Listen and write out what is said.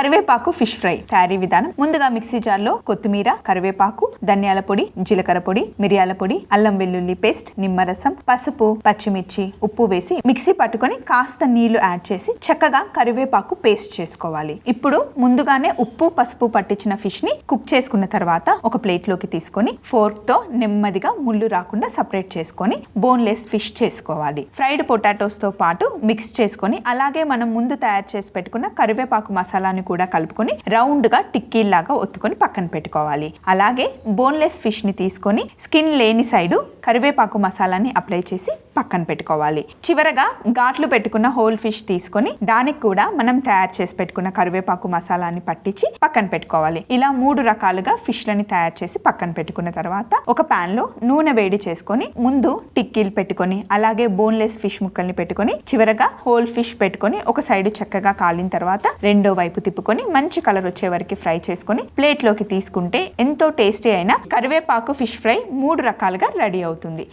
కరివేపాకు fish fry తయారీ విధానం. ముందుగా మిక్సీ జార్లో కొత్తిమీర, కరివేపాకు, ధనియాల పొడి, జీలకర్ర పొడి, మిరియాల పొడి, అల్లం వెల్లుల్లి పేస్ట్, నిమ్మరసం, పసుపు, పచ్చిమిర్చి, ఉప్పు వేసి మిక్సీ పట్టుకొని కాస్త నీళ్లు యాడ్ చేసి చక్కగా కరివేపాకు పేస్ట్ చేసుకోవాలి. ఇప్పుడు ముందుగానే ఉప్పు పసుపు పట్టించిన ఫిష్ ని కుక్ చేసుకున్న తర్వాత ఒక ప్లేట్ లోకి తీసుకొని ఫోర్క్ తో నెమ్మదిగా ముళ్ళు రాకుండా సపరేట్ చేసుకొని బోన్లెస్ ఫిష్ చేసుకోవాలి. ఫ్రైడ్ పొటాటోస్ తో పాటు మిక్స్ చేసుకొని అలాగే మనం ముందు తయారు చేసి పెట్టుకున్న కరివేపాకు మసాలాని కూడా కలుపుకొని రౌండ్ గా టిక్కీలాగా ఒత్తుకొని పక్కన పెట్టుకోవాలి. అలాగే బోన్లెస్ ఫిష్ ని తీసుకొని స్కిన్ లేని సైడు కరివేపాకు మసాలాని అప్లై చేసి పక్కన పెట్టుకోవాలి. చివరగా ఘాట్లు పెట్టుకున్న హోల్ ఫిష్ తీసుకొని దానికి కూడా మనం తయారు చేసి పెట్టుకున్న కరివేపాకు మసాలాని పట్టించి పక్కన పెట్టుకోవాలి. ఇలా 3 రకాలుగా ఫిష్ లని తయారు చేసి పక్కన పెట్టుకున్న తర్వాత ఒక పాన్ లో నూనె వేడి చేసుకొని ముందు టిక్కీలు పెట్టుకొని అలాగే బోన్లెస్ ఫిష్ ముక్కల్ని పెట్టుకొని చివరగా హోల్ ఫిష్ పెట్టుకొని ఒక సైడ్ చక్కగా కాలిన తర్వాత రెండో వైపు తిప్పుకొని మంచి కలర్ వచ్చే వరకు ఫ్రై చేసుకొని ప్లేట్ లోకి తీసుకుంటే ఎంతో టేస్టీ అయిన కరివేపాకు ఫిష్ ఫ్రై 3 రకాలుగా రెడీ అవుతుంది.